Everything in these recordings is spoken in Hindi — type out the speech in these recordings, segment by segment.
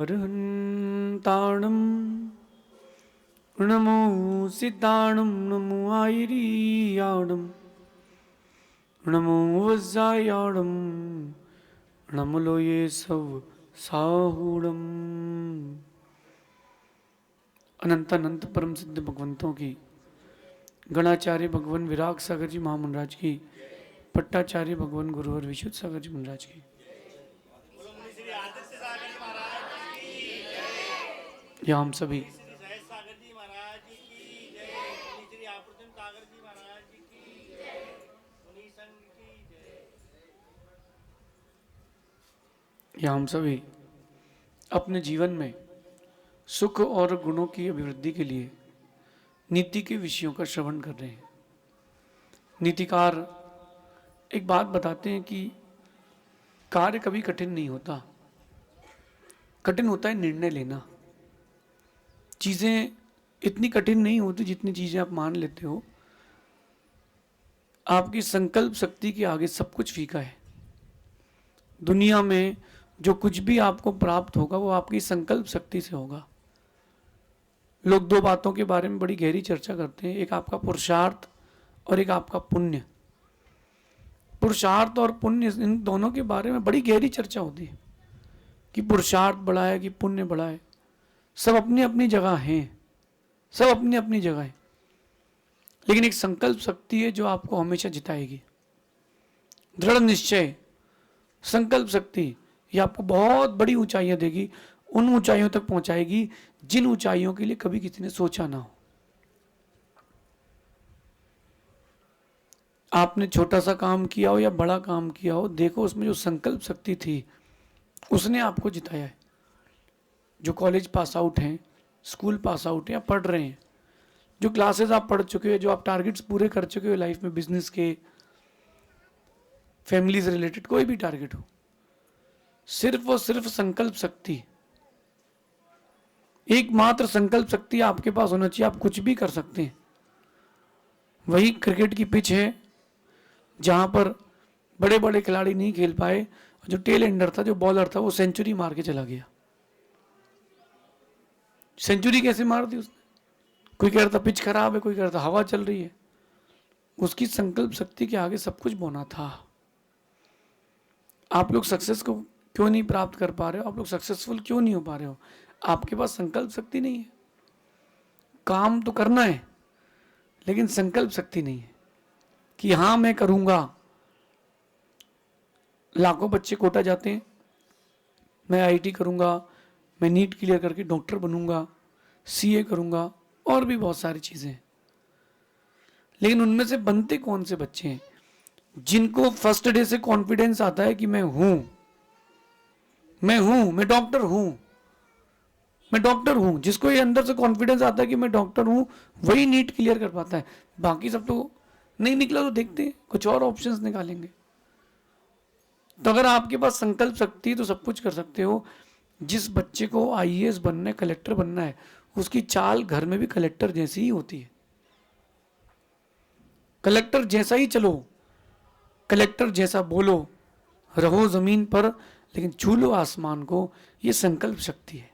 अर्हन्ताणं नमो सिताणं नमो आयरीयाणं नमो वज्रायाणं नमो लोये सव साहूणम। अनंत अनंत परम सिद्ध भगवंतों की, गणाचार्य भगवान विराग सागर जी महामंडराज की, पट्टाचार्य भगवान गुरुवर विशुद्ध सागर जी महाराज की, या हम सभी या हम सभी अपने जीवन में सुख और गुणों की अभिवृद्धि के लिए नीति के विषयों का श्रवण कर रहे हैं। नीतिकार एक बात बताते हैं कि कार्य कभी कठिन नहीं होता, कठिन होता है निर्णय लेना। चीज़ें इतनी कठिन नहीं होती जितनी चीज़ें आप मान लेते हो। आपकी संकल्प शक्ति के आगे सब कुछ फीका है। दुनिया में जो कुछ भी आपको प्राप्त होगा वो आपकी संकल्प शक्ति से होगा। लोग दो बातों के बारे में बड़ी गहरी चर्चा करते हैं, एक आपका पुरुषार्थ और एक आपका पुण्य। पुरुषार्थ और पुण्य, इन दोनों के बारे में बड़ी गहरी चर्चा होती है कि पुरुषार्थ बड़ा है कि पुण्य बड़ा है। सब अपनी अपनी जगह हैं, सब अपनी अपनी जगह है, लेकिन एक संकल्प शक्ति है जो आपको हमेशा जिताएगी। दृढ़ निश्चय, संकल्प शक्ति, ये आपको बहुत बड़ी ऊंचाइयां देगी, उन ऊंचाइयों तक पहुंचाएगी जिन ऊंचाइयों के लिए कभी किसी ने सोचा ना हो। आपने छोटा सा काम किया हो या बड़ा काम किया हो, देखो उसमें जो संकल्प शक्ति थी उसने आपको जिताया है। जो कॉलेज पास आउट हैं, स्कूल पास आउट हैं या पढ़ रहे हैं, जो क्लासेस आप पढ़ चुके हो, जो आप टारगेट्स पूरे कर चुके हो लाइफ में, बिजनेस के, फैमिली से रिलेटेड कोई भी टारगेट हो, सिर्फ और सिर्फ संकल्प शक्ति, एकमात्र संकल्प शक्ति आपके पास होना चाहिए। आप कुछ भी कर सकते हैं। वही क्रिकेट की पिच है जहां पर बड़े बड़े खिलाड़ी नहीं खेल पाए, जो टेल एंडर था, जो बॉलर था, वो सेंचुरी मार के चला गया। सेंचुरी कैसे मार दी उसने? कोई कह रहा था पिच खराब है, कोई कह रहा था हवा चल रही है। उसकी संकल्प शक्ति के आगे सब कुछ बोना था। आप लोग सक्सेस को क्यों नहीं प्राप्त कर पा रहे हो? आप लोग सक्सेसफुल क्यों नहीं हो पा रहे हो? आपके पास संकल्प शक्ति नहीं है। काम तो करना है लेकिन संकल्प शक्ति नहीं है कि हाँ मैं करूंगा। लाखों बच्चे कोटा जाते हैं, मैं आईआईटी करूंगा, मैं नीट क्लियर करके डॉक्टर बनूंगा, सीए करूंगा, और भी बहुत सारी चीजें, लेकिन उनमें से बनते कौन से बच्चे हैं जिनको फर्स्ट डे से कॉन्फिडेंस आता है कि मैं हूं, मैं डॉक्टर हूं, मैं डॉक्टर हूं। जिसको ये अंदर से कॉन्फिडेंस आता है कि मैं डॉक्टर हूं, वही नीट क्लियर कर पाता है। बाकी सब तो नहीं निकला तो देखते हैं, कुछ और ऑप्शंस निकालेंगे। तो अगर आपके पास संकल्प शक्ति है तो सब कुछ कर सकते हो। जिस बच्चे को आईएएस बनना है, कलेक्टर बनना है, उसकी चाल घर में भी कलेक्टर जैसी ही होती है। कलेक्टर जैसा ही चलो, कलेक्टर जैसा बोलो, रहो जमीन पर लेकिन छू लो आसमान को, ये संकल्प शक्ति है।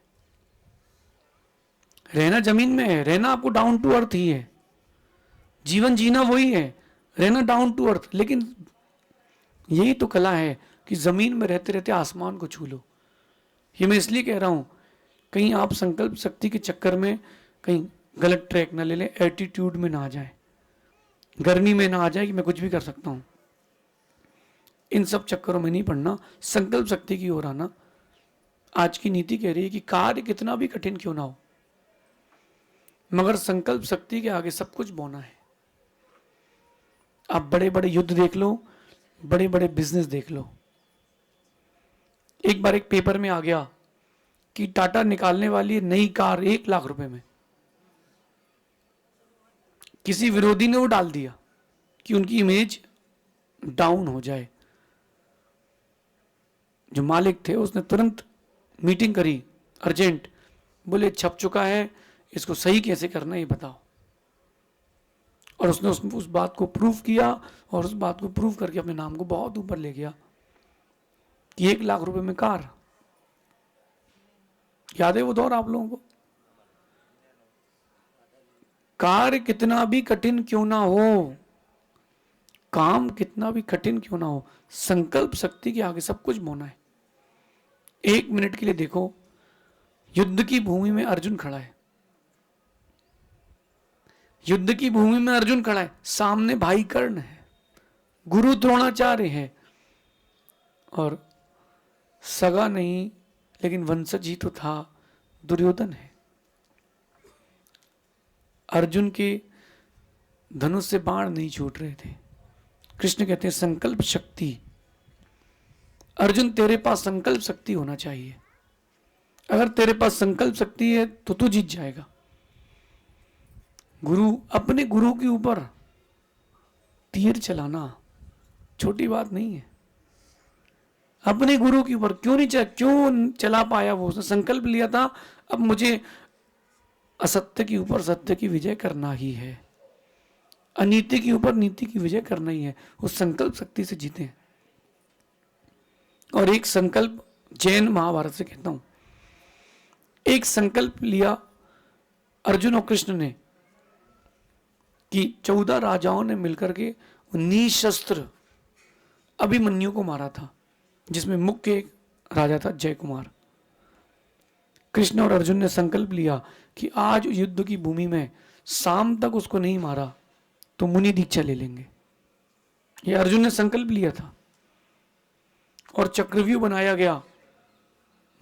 रहना जमीन में है, रहना आपको डाउन टू अर्थ ही है। जीवन जीना वही है, रहना डाउन टू अर्थ। लेकिन यही तो कला है कि जमीन में रहते रहते आसमान को छू लो। ये मैं इसलिए कह रहा हूं, कहीं आप संकल्प शक्ति के चक्कर में कहीं गलत ट्रैक ना ले लें, एटीट्यूड में ना आ जाए, गर्मी में ना आ जाए कि मैं कुछ भी कर सकता हूं। इन सब चक्करों में नहीं पड़ना, संकल्प शक्ति की ओर आना। आज की नीति कह रही है कि कार्य कितना भी कठिन क्यों ना हो, मगर संकल्प शक्ति के आगे सब कुछ बोना है। आप बड़े बड़े युद्ध देख लो, बड़े बड़े बिजनेस देख लो। एक बार एक पेपर में आ गया कि टाटा निकालने वाली है नई कार 1 लाख रुपए में। किसी विरोधी ने वो डाल दिया कि उनकी इमेज डाउन हो जाए। जो मालिक थे उसने तुरंत मीटिंग करी, अर्जेंट, बोले छप चुका है, इसको सही कैसे करना है ये बताओ। और उसने उस बात को प्रूव किया, और उस बात को प्रूव करके अपने नाम को बहुत ऊपर ले गया कि 1 लाख रुपए में कार। याद है वो दौर आप लोगों को? कार्य कितना भी कठिन क्यों ना हो, काम कितना भी कठिन क्यों ना हो, संकल्प शक्ति के आगे सब कुछ मौना है। 1 मिनट के लिए देखो, युद्ध की भूमि में अर्जुन खड़ा है, युद्ध की भूमि में अर्जुन खड़ा है, सामने भाई कर्ण है, गुरु द्रोणाचार्य है, और सगा नहीं लेकिन वंशज ही तो था दुर्योधन है। अर्जुन के धनुष से बाण नहीं छूट रहे थे। कृष्ण कहते हैं संकल्प शक्ति। अर्जुन तेरे पास संकल्प शक्ति होना चाहिए। अगर तेरे पास संकल्प शक्ति है तो तू जीत जाएगा। गुरु, अपने गुरु के ऊपर तीर चलाना छोटी बात नहीं है। अपने गुरु के ऊपर क्यों चला पाया वो? उसने संकल्प लिया था, अब मुझे असत्य के ऊपर सत्य की विजय करना ही है, अनीति के ऊपर नीति की विजय करना ही है। उस संकल्प शक्ति से जीते। और एक संकल्प, जैन महाभारत से कहता हूं, एक संकल्प लिया अर्जुन और कृष्ण ने कि 14 राजाओं ने मिलकर के निशस्त्र अभिमन्यु को मारा था, जिसमें मुख्य एक राजा था जय कुमार। कृष्ण और अर्जुन ने संकल्प लिया कि आज युद्ध की भूमि में शाम तक उसको नहीं मारा तो मुनि दीक्षा ले लेंगे। ये अर्जुन ने संकल्प लिया था। और चक्रव्यूह बनाया गया,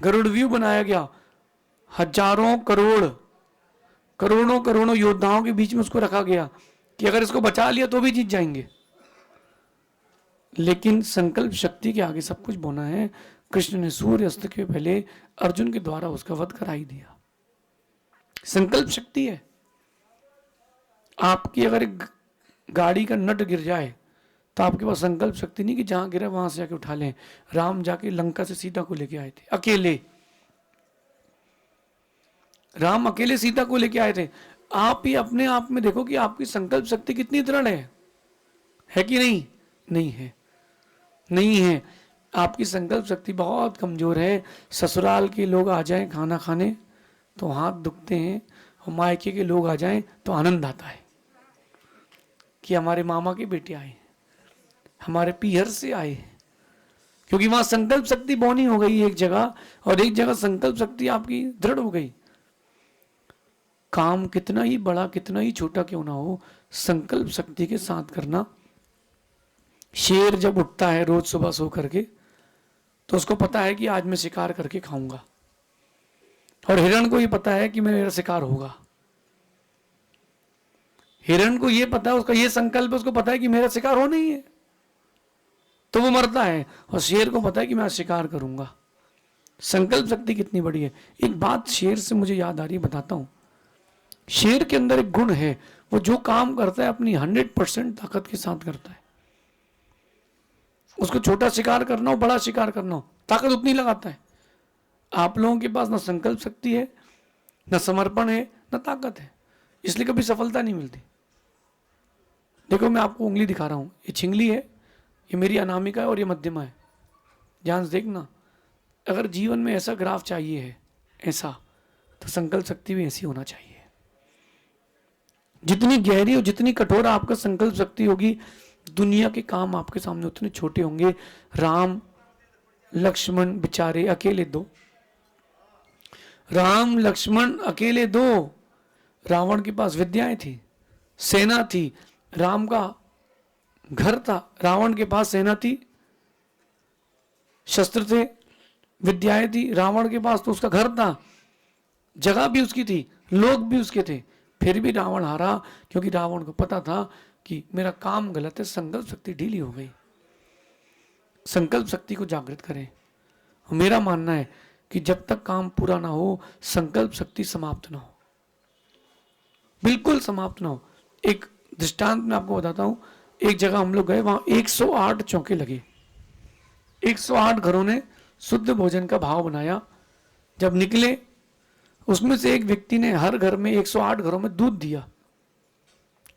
गरुड़व्यूह बनाया गया, हजारों करोड़ों योद्धाओं के बीच में उसको रखा गया कि अगर इसको बचा लिया तो भी जीत जाएंगे। लेकिन संकल्प शक्ति के आगे सब कुछ बोना है। कृष्ण ने सूर्य अस्त के पहले अर्जुन के द्वारा उसका वध करा ही दिया। संकल्प शक्ति है। आपकी अगर एक गाड़ी का नट गिर जाए तो आपके पास संकल्प शक्ति नहीं कि जहां गिरा वहां से जाके उठा लें। राम जाके लंका से सीता को लेके आए थे अकेले। राम अकेले सीता को लेके आए थे। आप ही अपने आप में देखो कि आपकी संकल्प शक्ति कितनी दृढ़ है कि नहीं? नहीं है, नहीं है। आपकी संकल्प शक्ति बहुत कमजोर है। ससुराल के लोग आ जाएं खाना खाने तो हाथ दुखते हैं, और मायके के लोग आ जाएं तो आनंद आता है कि हमारे मामा के बेटे आए, हमारे पीहर से आए, क्योंकि वहां संकल्प शक्ति बौनी हो गई एक जगह, और एक जगह संकल्प शक्ति आपकी दृढ़ हो गई। काम कितना ही बड़ा कितना ही छोटा क्यों ना हो, संकल्प शक्ति के साथ करना। शेर जब उठता है रोज सुबह सो करके तो उसको पता है कि आज मैं शिकार करके खाऊंगा, और हिरण को ये पता है कि मेरा शिकार होगा। हिरण को ये पता है, उसका ये संकल्प, उसको पता है कि मेरा शिकार होना ही है, तो वो मरता है। और शेर को पता है कि मैं आज शिकार करूंगा। संकल्प शक्ति कितनी बड़ी है। एक बात शेर से मुझे याद आ रही है, बताता हूं। शेर के अंदर एक गुण है, वो जो काम करता है अपनी 100% ताकत के साथ करता है। उसको छोटा शिकार करना हो बड़ा शिकार करना हो, ताकत उतनी लगाता है। आप लोगों के पास ना संकल्प शक्ति है, ना समर्पण है, ना ताकत है, इसलिए कभी सफलता नहीं मिलती। देखो मैं आपको उंगली दिखा रहा हूं, ये छिंगली है, ये मेरी अनामिका है और ये मध्यमा है। ध्यान से देखना। अगर जीवन में ऐसा ग्राफ चाहिए है ऐसा, तो संकल्प शक्ति भी ऐसी होना चाहिए। जितनी गहरी और जितनी कठोर आपका संकल्प शक्ति होगी, दुनिया के काम आपके सामने उतने छोटे होंगे। राम लक्ष्मण बेचारे अकेले दो, राम लक्ष्मण अकेले दो। रावण के पास विद्याएं थी, सेना थी, राम का घर था। रावण के पास सेना थी, शस्त्र थे, विद्याएं थी। रावण के पास तो उसका घर था, जगह भी उसकी थी, लोग भी उसके थे। फिर भी रावण हारा, क्योंकि रावण को पता था कि मेरा काम गलत है। संकल्प शक्ति ढीली हो गई। संकल्प शक्ति को जागृत करें। मेरा मानना है कि जब तक काम पूरा ना हो, संकल्प शक्ति समाप्त ना हो, बिल्कुल समाप्त ना हो। एक दृष्टांत मैं आपको बताता हूं। एक जगह हम लोग गए, वहां 108 चौके लगे। 108 घरों ने शुद्ध भोजन का भाव बनाया। जब निकले, उसमें से एक व्यक्ति ने हर घर में 108 घरों में दूध दिया,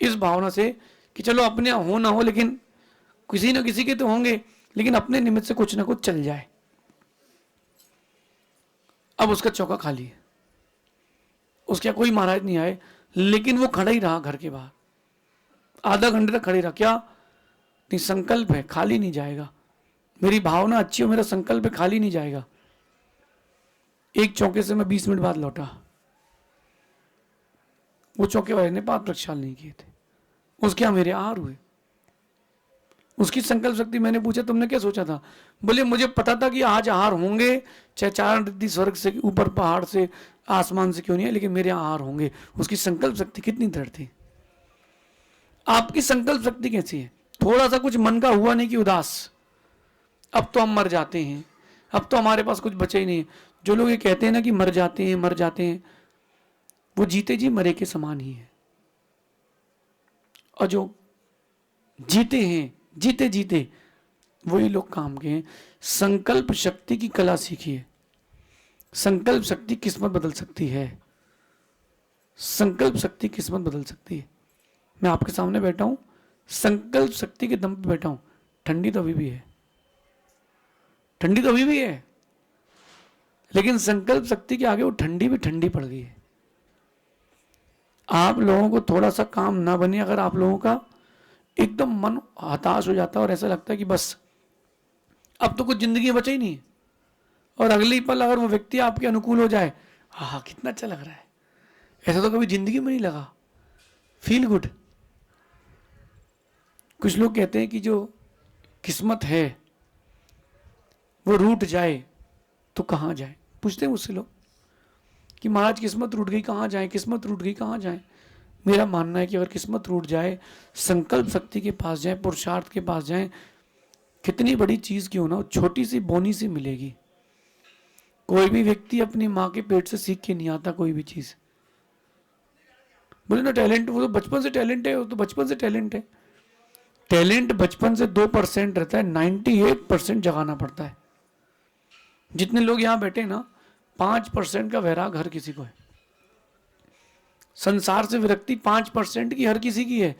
इस भावना से कि चलो अपने हो ना हो, लेकिन किसी न किसी के तो होंगे, लेकिन अपने निमित्त से कुछ ना कुछ चल जाए। अब उसका चौका खाली है, उसके कोई महाराज नहीं आए, लेकिन वो खड़ा ही रहा घर के बाहर, आधा घंटे तक खड़े रहा। क्या? नहीं, संकल्प है, खाली नहीं जाएगा, मेरी भावना अच्छी हो, मेरा संकल्प है, खाली नहीं जाएगा। एक चौके से मैं 20 मिनट बाद लौटा, वो चौके वाले ने पाद प्रक्षाल नहीं किए थे, उसके यहाँ मेरे आहार हुए। उसकी संकल्प शक्ति, मैंने पूछा तुमने क्या सोचा था? बोले मुझे पता था कि आज आहार होंगे, चाहे 4 रिद्धि स्वर्ग से ऊपर, पहाड़ से, आसमान से क्यों नहीं है, लेकिन मेरे आहार होंगे। उसकी संकल्प शक्ति कितनी दृढ़ थी। आपकी संकल्प शक्ति कैसी है? थोड़ा सा कुछ मन का हुआ नहीं कि उदास, अब तो हम मर जाते हैं, अब तो हमारे पास कुछ बचा ही नहीं है। जो लोग ये कहते हैं ना कि मर जाते हैं, मर जाते हैं, वो जीते जी मरे के समान ही है। और जो जीते हैं, जीते जीते, वही लोग काम के हैं। संकल्प शक्ति की कला सीखिए। संकल्प शक्ति किस्मत बदल सकती है, संकल्प शक्ति किस्मत बदल सकती है। मैं आपके सामने बैठा हूं, संकल्प शक्ति के दम पे बैठा हूं। ठंडी तो अभी भी है, ठंडी तो अभी भी है, लेकिन संकल्प शक्ति के आगे वो ठंडी भी ठंडी पड़ गई है। आप लोगों को थोड़ा सा काम ना बने, अगर आप लोगों का एकदम मन हताश हो जाता है और ऐसा लगता है कि बस अब तो कुछ जिंदगी बचा ही नहीं है, और अगले पल अगर वो व्यक्ति आपके अनुकूल हो जाए, हाँ कितना अच्छा लग रहा है, ऐसा तो कभी जिंदगी में नहीं लगा, फील गुड। कुछ लोग कहते हैं कि जो किस्मत है वो रूठ जाए तो कहाँ जाए, पूछते हैं मुझसे लोग कि महाराज किस्मत रूठ गई कहाँ जाए, किस्मत रूठ गई कहाँ जाए। मेरा मानना है कि अगर किस्मत रूठ जाए, संकल्प शक्ति के पास जाए, पुरुषार्थ के पास जाए, कितनी बड़ी चीज क्यों ना, छोटी सी बोनी सी मिलेगी। कोई भी व्यक्ति अपनी माँ के पेट से सीख के नहीं आता कोई भी चीज। बोले ना टैलेंट, वो तो बचपन से टैलेंट है, वो तो बचपन से टैलेंट है। टैलेंट बचपन से 2% रहता है, 98% जगाना पड़ता है। जितने लोग यहां बैठे ना, 5% का वैराग हर किसी को है। संसार से विरक्ति 5% की हर किसी की है,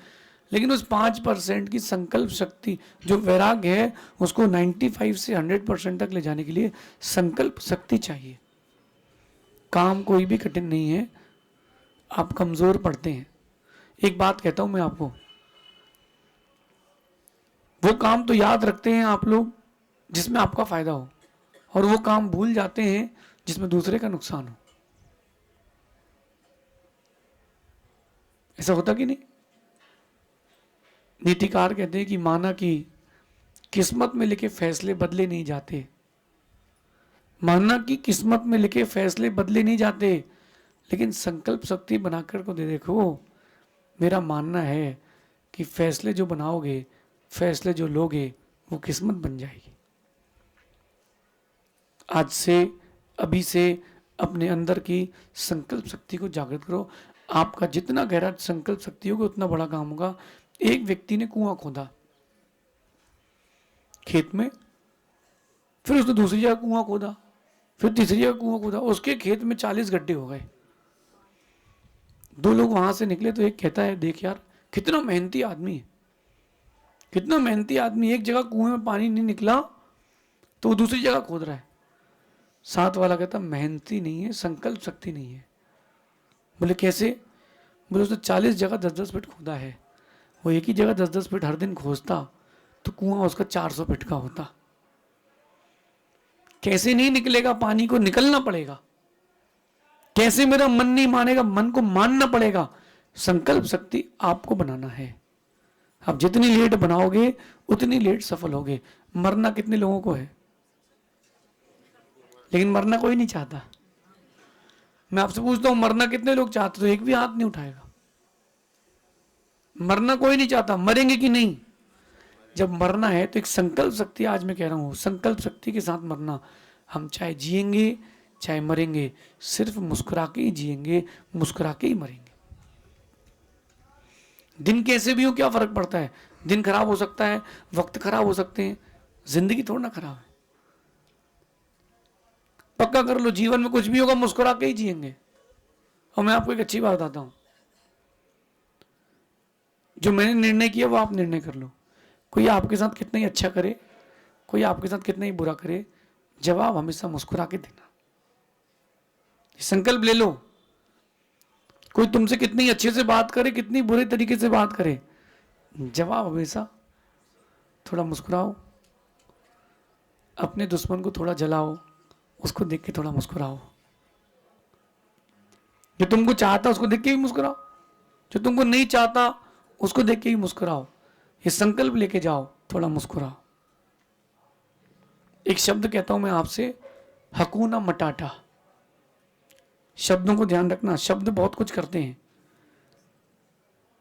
लेकिन उस 5% की संकल्प शक्ति जो वैराग्य है, उसको 95 से 100% तक ले जाने के लिए संकल्प शक्ति चाहिए। काम कोई भी कठिन नहीं है, आप कमजोर पड़ते हैं। एक बात कहता हूं मैं आपको, वो काम तो याद रखते हैं आप लोग जिसमें आपका फायदा हो, और वो काम भूल जाते हैं जिसमें दूसरे का नुकसान हो। ऐसा होता कि नहीं? नीतिकार कहते हैं कि माना कि किस्मत में लिखे फैसले बदले नहीं जाते, माना कि किस्मत में लिखे फैसले बदले नहीं जाते, लेकिन संकल्प शक्ति बनाकर को दे देखो। मेरा मानना है कि फैसले जो बनाओगे, फैसले जो लोगे, वो किस्मत बन जाएगी। आज से, अभी से अपने अंदर की संकल्प शक्ति को जागृत करो। आपका जितना गहरा संकल्प शक्ति होगा उतना बड़ा काम होगा। एक व्यक्ति ने कुआं खोदा खेत में, फिर उसने दूसरी जगह कुआं खोदा, फिर तीसरी जगह कुआं खोदा, उसके खेत में 40 गड्ढे हो गए। 2 लोग वहां से निकले तो एक कहता है, देख यार कितना मेहनती आदमी है, कितना मेहनती आदमी, एक जगह कुएं में पानी नहीं निकला तो वो दूसरी जगह खोद रहा है। साथ वाला कहता मेहनती नहीं है, संकल्प शक्ति नहीं है। बोले कैसे? बोले उसने 40 जगह 10-10 फीट खोदा है, वो एक ही जगह 10-10 फीट हर दिन खोजता तो कुआं उसका 400 फीट का होता। कैसे नहीं निकलेगा पानी, को निकलना पड़ेगा। कैसे मेरा मन नहीं मानेगा, मन को मानना पड़ेगा। संकल्प शक्ति आपको बनाना है। आप जितनी लेट बनाओगे उतनी लेट सफल होगे। मरना कितने लोगों को है, लेकिन मरना कोई नहीं चाहता। मैं आपसे पूछता हूं मरना कितने लोग चाहते, तो एक भी हाथ नहीं उठाएगा। मरना कोई नहीं चाहता, मरेंगे कि नहीं? जब मरना है तो एक संकल्प शक्ति, आज मैं कह रहा हूं संकल्प शक्ति के साथ मरना। हम चाहे जिएंगे चाहे मरेंगे, सिर्फ मुस्कुरा के ही जिएंगे, मुस्कुरा के ही मरेंगे। दिन कैसे भी हो क्या फर्क पड़ता है? दिन खराब हो सकता है, वक्त खराब हो सकते हैं, जिंदगी थोड़ा ना खराब है। पक्का कर लो, जीवन में कुछ भी होगा मुस्कुरा के ही जिएंगे। और मैं आपको एक अच्छी बात बताता हूं, जो मैंने निर्णय किया वो आप निर्णय कर लो। कोई आपके साथ कितना ही अच्छा करे, कोई आपके साथ कितना ही बुरा करे, जवाब हमेशा मुस्कुरा के देना। संकल्प ले लो। कोई तुमसे कितनी अच्छे से बात करे, कितनी बुरे तरीके से बात करे, जवाब हमेशा थोड़ा मुस्कुराओ। अपने दुश्मन को थोड़ा जलाओ, उसको देख के थोड़ा मुस्कुराओ। जो तुमको चाहता उसको देख के भी मुस्कुराओ, जो तुमको नहीं चाहता उसको देख के भी मुस्कुराओ। ये संकल्प लेके जाओ, थोड़ा मुस्कुराओ। एक शब्द कहता हूं मैं आपसे, हकूना मटाटा। शब्दों को ध्यान रखना, शब्द बहुत कुछ करते हैं।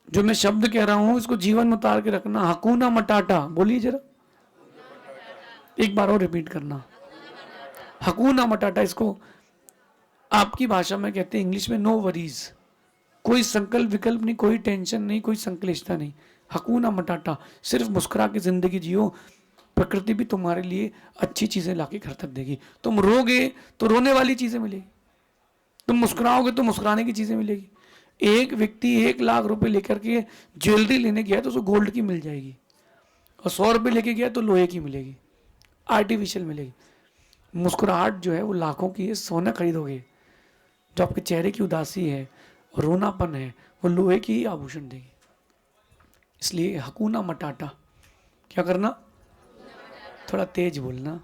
जो मैं शब्द कह रहा हूं इसको जीवन में उतार के रखना। हकूना मटाटा, बोलिए जरा एक बार और रिपीट करना, हकूना मटाटा। इसको आपकी भाषा में कहते हैं इंग्लिश में नो वरीज। कोई संकल्प विकल्प नहीं, कोई टेंशन नहीं, कोई संक्लिष्टता नहीं। हकूना मटाटा, सिर्फ मुस्कुरा के जिंदगी जियो। प्रकृति भी तुम्हारे लिए अच्छी चीजें लाके घर तक देगी। तुम रोगे तो रोने वाली चीजें मिलेगी, तुम मुस्कुराओगे तो मुस्कुराने की चीजें मिलेगी। एक व्यक्ति 1 लाख रुपए लेकर के ज्वेलरी लेने गया तो उसको गोल्ड की मिल जाएगी, और 100 रुपए लेके गया तो लोहे की मिलेगी, आर्टिफिशियल मिलेगी। मुस्कुराहट जो है वो लाखों की है, सोना खरीदोगे। जो आपके चेहरे की उदासी है, रोनापन है, वो लोहे की ही आभूषण देगी। इसलिए हकूना मटाटा, क्या करना, थोड़ा तेज बोलना,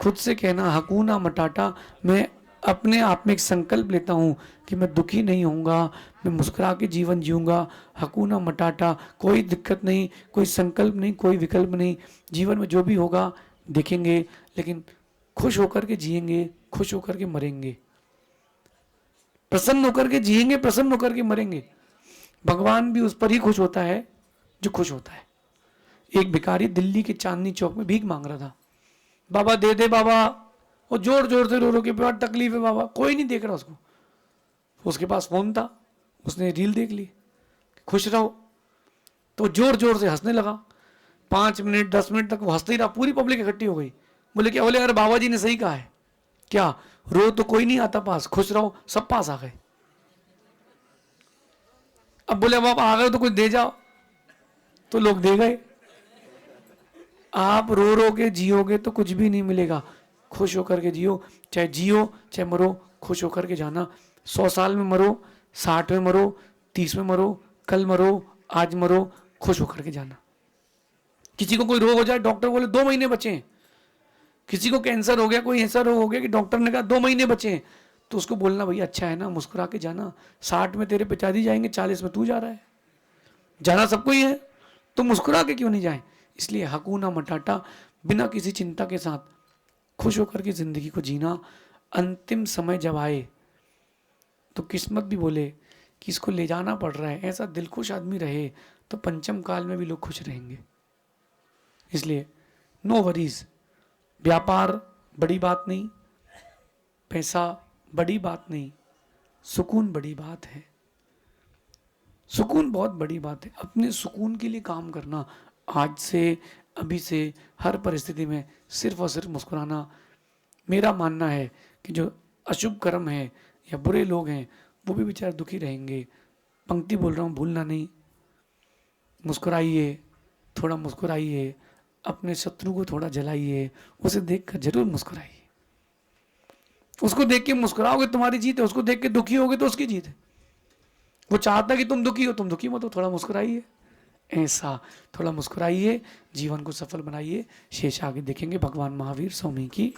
खुद से कहना हकूना मटाटा। मैं अपने आप में एक संकल्प लेता हूँ कि मैं दुखी नहीं होऊंगा, मैं मुस्कुरा के जीवन जीऊंगा। हकूना मटाटा, कोई दिक्कत नहीं, कोई संकल्प नहीं, कोई विकल्प नहीं। जीवन में जो भी होगा देखेंगे, लेकिन खुश होकर के जिएंगे, खुश होकर के मरेंगे। प्रसन्न होकर के जिएंगे, प्रसन्न होकर के मरेंगे। भगवान भी उस पर ही खुश होता है जो खुश होता है। एक भिखारी दिल्ली के चांदनी चौक में भीख मांग रहा था, बाबा दे दे बाबा, और जोर जोर से रो रो के, बहुत तकलीफ है बाबा। कोई नहीं देख रहा उसको। उसके पास फोन था, उसने रील देख ली, खुश रहो, तो जोर जोर से हंसने लगा। 5 मिनट 10 मिनट तक वो हंसते ही रहा। पूरी पब्लिक इकट्ठी हो गई। बोले क्या? बोले अरे बाबा जी ने सही कहा है। क्या? रो तो कोई नहीं आता पास, खुश रहो। सब पास आ गए। अब बोले अब आप आ गए तो कुछ दे जाओ, तो लोग दे गए। आप रो रो के जियोगे तो कुछ भी नहीं मिलेगा। खुश होकर के जियो, चाहे मरो, खुश होकर के जाना। 100 साल में मरो, 60 में मरो, 30 में मरो, कल मरो, आज मरो, खुश होकर के जाना। किसी को कोई रोग हो जाए, डॉक्टर बोले 2 महीने बचे हैं। किसी को कैंसर हो गया, कोई ऐसा रोग हो गया कि डॉक्टर ने कहा 2 महीने बचे हैं, तो उसको बोलना भैया अच्छा है ना, मुस्कुरा के जाना। 60 में तेरे पिताजी जाएंगे, 40 में तू जा रहा है, जाना सबको ही है, तो मुस्कुरा के क्यों नहीं जाए? इसलिए हकूना मटाटा, बिना किसी चिंता के साथ खुश होकर के जिंदगी को जीना। अंतिम समय जब आए तो किस्मत भी बोले कि इसको ले जाना पड़ रहा है, ऐसा दिलखुश आदमी रहे तो पंचम काल में भी लोग खुश रहेंगे। इसलिए नो वरीज। व्यापार बड़ी बात नहीं, पैसा बड़ी बात नहीं, सुकून बड़ी बात है। सुकून बहुत बड़ी बात है। अपने सुकून के लिए काम करना। आज से, अभी से, हर परिस्थिति में सिर्फ और सिर्फ मुस्कुराना। मेरा मानना है कि जो अशुभ कर्म है या बुरे लोग हैं वो भी बेचारे दुखी रहेंगे। पंक्ति बोल रहा हूँ, भूलना नहीं। मुस्कुराइए, थोड़ा मुस्कुराइए, अपने शत्रु को थोड़ा जलाइए, उसे देखकर जरूर मुस्कुराइए। उसको देख के मुस्कुराओगे तुम्हारी जीत है, उसको देख के दुखी होगे तो उसकी जीत है। वो चाहता कि तुम दुखी हो, तुम दुखी मत हो, थोड़ा मुस्कुराइए। ऐसा थोड़ा मुस्कुराइए, जीवन को सफल बनाइए। शेष आगे देखेंगे। भगवान महावीर स्वामी की